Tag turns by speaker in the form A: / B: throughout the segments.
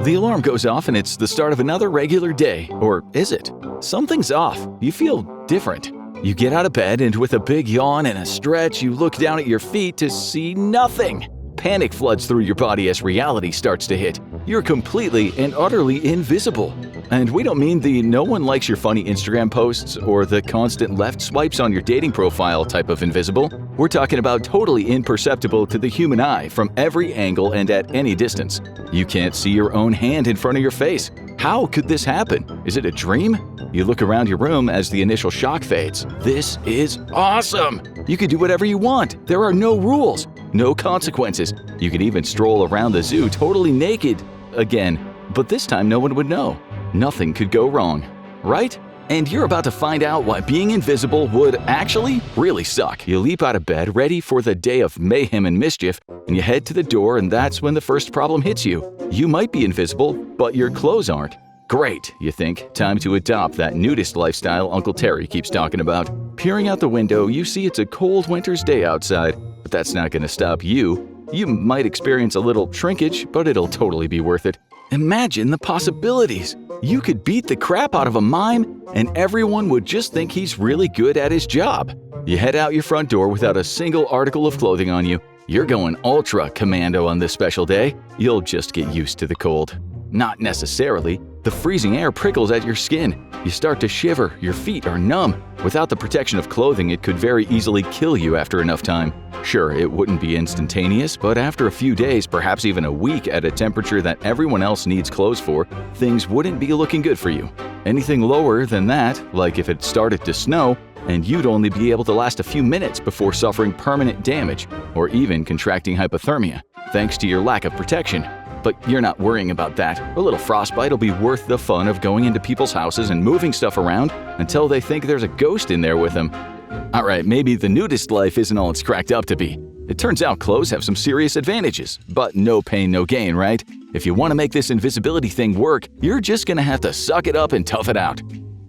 A: The alarm goes off and it's the start of another regular day. Or is it? Something's off. You feel different. You get out of bed and with a big yawn and a stretch, you look down at your feet to see nothing. Panic floods through your body as reality starts to hit. You're completely and utterly invisible. And we don't mean the no one likes your funny Instagram posts or the constant left swipes on your dating profile type of invisible. We're talking about totally imperceptible to the human eye from every angle and at any distance. You can't see your own hand in front of your face. How could this happen? Is it a dream? You look around your room as the initial shock fades. This is awesome! You can do whatever you want. There are no rules, no consequences. You can even stroll around the zoo totally naked again, but this time no one would know. Nothing could go wrong, right? And you're about to find out why being invisible would actually really suck. You leap out of bed ready for the day of mayhem and mischief, and you head to the door, and that's when the first problem hits you. You might be invisible, but your clothes aren't. Great, you think. Time to adopt that nudist lifestyle Uncle Terry keeps talking about. Peering out the window, you see it's a cold winter's day outside, but that's not going to stop you. You might experience a little shrinkage, but it'll totally be worth it. Imagine the possibilities. You could beat the crap out of a mime, and everyone would just think he's really good at his job. You head out your front door without a single article of clothing on you. You're going ultra commando on this special day. You'll just get used to the cold. Not necessarily. The freezing air prickles at your skin. You start to shiver, your feet are numb. Without the protection of clothing, it could very easily kill you after enough time. Sure, it wouldn't be instantaneous, but after a few days, perhaps even a week at a temperature that everyone else needs clothes for, things wouldn't be looking good for you. Anything lower than that, like if it started to snow, and you'd only be able to last a few minutes before suffering permanent damage, or even contracting hypothermia, thanks to your lack of protection. But you're not worrying about that. A little frostbite will be worth the fun of going into people's houses and moving stuff around until they think there's a ghost in there with them. Alright, maybe the nudist life isn't all it's cracked up to be. It turns out clothes have some serious advantages, but no pain, no gain, right? If you want to make this invisibility thing work, you're just gonna have to suck it up and tough it out.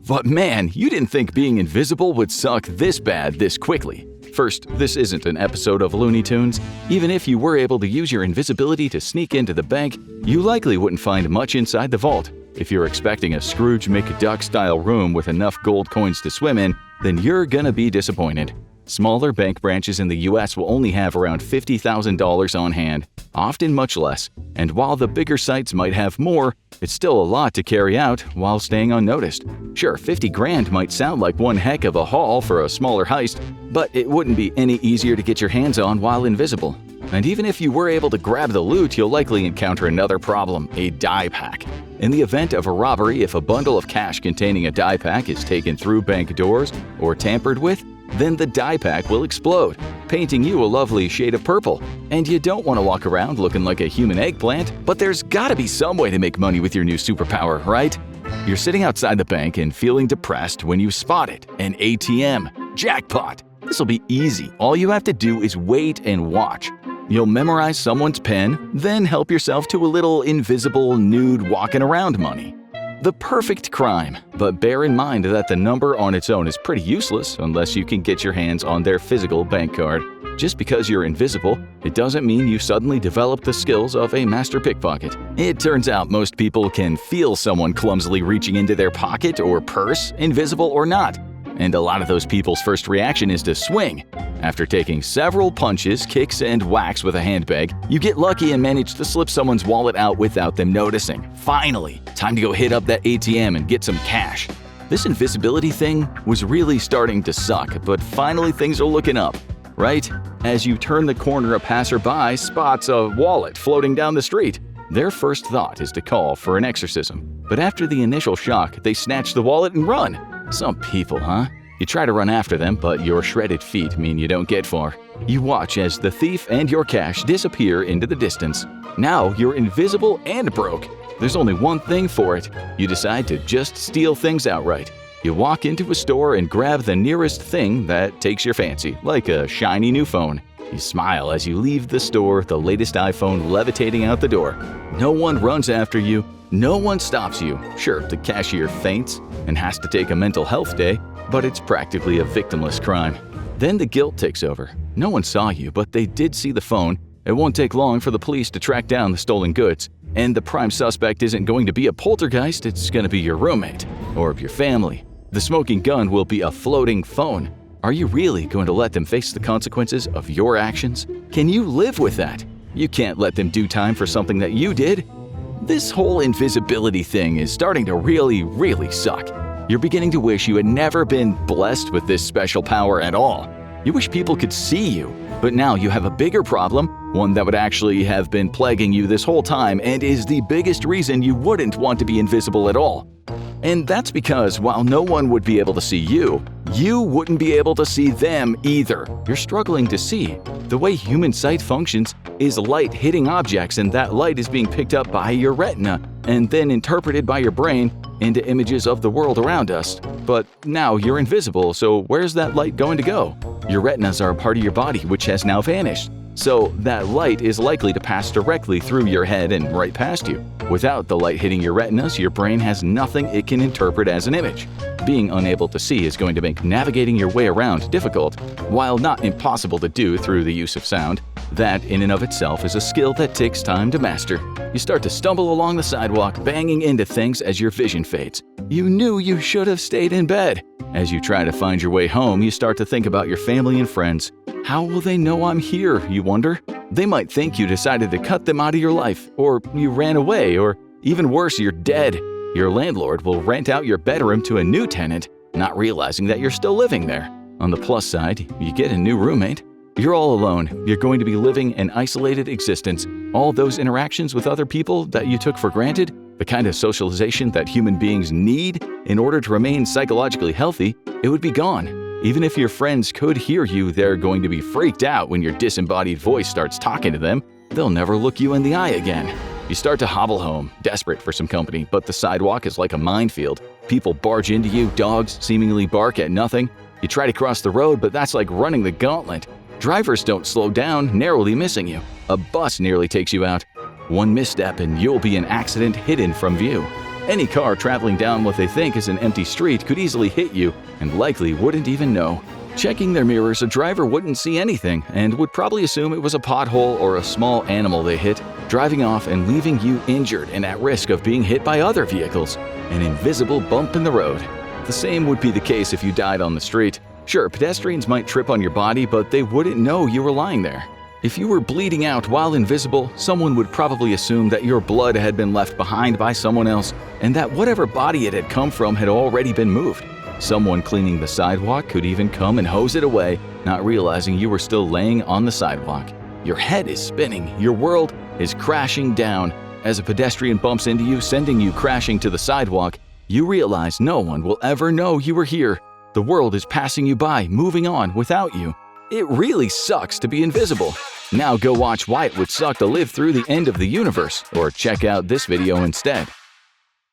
A: But man, you didn't think being invisible would suck this bad this quickly. First, this isn't an episode of Looney Tunes. Even if you were able to use your invisibility to sneak into the bank, you likely wouldn't find much inside the vault. If you're expecting a Scrooge McDuck-style room with enough gold coins to swim in, then you're gonna be disappointed. Smaller bank branches in the US will only have around $50,000 on hand, often much less. And while the bigger sites might have more, it's still a lot to carry out while staying unnoticed. Sure, 50 grand might sound like one heck of a haul for a smaller heist, but it wouldn't be any easier to get your hands on while invisible. And even if you were able to grab the loot, you'll likely encounter another problem, a die pack. In the event of a robbery, if a bundle of cash containing a die pack is taken through bank doors or tampered with, then the die pack will explode, painting you a lovely shade of purple. And you don't want to walk around looking like a human eggplant, but there's gotta be some way to make money with your new superpower, right? You're sitting outside the bank and feeling depressed when you spot it, an ATM. Jackpot! This'll be easy. All you have to do is wait and watch. You'll memorize someone's PIN, then help yourself to a little invisible, nude walking around money. The perfect crime, but bear in mind that the number on its own is pretty useless unless you can get your hands on their physical bank card. Just because you're invisible, it doesn't mean you suddenly develop the skills of a master pickpocket. It turns out most people can feel someone clumsily reaching into their pocket or purse, invisible or not. And a lot of those people's first reaction is to swing. After taking several punches, kicks, and whacks with a handbag, you get lucky and manage to slip someone's wallet out without them noticing. Finally, time to go hit up that ATM and get some cash. This invisibility thing was really starting to suck, but finally things are looking up, right? As you turn the corner, a passerby spots a wallet floating down the street. Their first thought is to call for an exorcism, but after the initial shock, they snatch the wallet and run. Some people, huh? You try to run after them, but your shredded feet mean you don't get far. You watch as the thief and your cash disappear into the distance. Now you're invisible and broke. There's only one thing for it. You decide to just steal things outright. You walk into a store and grab the nearest thing that takes your fancy, like a shiny new phone. You smile as you leave the store, the latest iPhone levitating out the door. No one runs after you. No one stops you. Sure, the cashier faints and has to take a mental health day, but it's practically a victimless crime. Then the guilt takes over. No one saw you, but they did see the phone, It won't take long for the police to track down the stolen goods, and the prime suspect isn't going to be a poltergeist, it's going to be your roommate or your family. The smoking gun will be a floating phone. Are you really going to let them face the consequences of your actions? Can you live with that? You can't let them do time for something that you did. This whole invisibility thing is starting to really suck. You're beginning to wish you had never been blessed with this special power at all. You wish people could see you, but now you have a bigger problem, one that would actually have been plaguing you this whole time and is the biggest reason you wouldn't want to be invisible at all. And that's because while no one would be able to see you, you wouldn't be able to see them either. You're struggling to see. The way human sight functions is light hitting objects, and that light is being picked up by your retina and then interpreted by your brain into images of the world around us. But now you're invisible, so where's that light going to go? Your retinas are a part of your body which has now vanished. So that light is likely to pass directly through your head and right past you. Without the light hitting your retinas, your brain has nothing it can interpret as an image. Being unable to see is going to make navigating your way around difficult, while not impossible to do through the use of sound. That in and of itself is a skill that takes time to master. You start to stumble along the sidewalk, banging into things as your vision fades. You knew you should have stayed in bed. As you try to find your way home, you start to think about your family and friends. How will they know I'm here, you wonder? They might think you decided to cut them out of your life, or you ran away, or even worse, you're dead. Your landlord will rent out your bedroom to a new tenant, not realizing that you're still living there. On the plus side, you get a new roommate. You're all alone. You're going to be living an isolated existence. All those interactions with other people that you took for granted, the kind of socialization that human beings need in order to remain psychologically healthy, it would be gone. Even if your friends could hear you, they're going to be freaked out when your disembodied voice starts talking to them. They'll never look you in the eye again. You start to hobble home, desperate for some company, but the sidewalk is like a minefield. People barge into you, dogs seemingly bark at nothing. You try to cross the road, but that's like running the gauntlet. Drivers don't slow down, narrowly missing you. A bus nearly takes you out. One misstep and you'll be an accident hidden from view. Any car traveling down what they think is an empty street could easily hit you and likely wouldn't even know. Checking their mirrors, a driver wouldn't see anything and would probably assume it was a pothole or a small animal they hit, driving off and leaving you injured and at risk of being hit by other vehicles. An invisible bump in the road. The same would be the case if you died on the street. Sure, pedestrians might trip on your body, but they wouldn't know you were lying there. If you were bleeding out while invisible, someone would probably assume that your blood had been left behind by someone else and that whatever body it had come from had already been moved. Someone cleaning the sidewalk could even come and hose it away, not realizing you were still laying on the sidewalk. Your head is spinning, your world is crashing down. As a pedestrian bumps into you, sending you crashing to the sidewalk, you realize no one will ever know you were here. The world is passing you by, moving on without you. It really sucks to be invisible. Now go watch why it would suck to live through the end of the universe, or check out this video instead.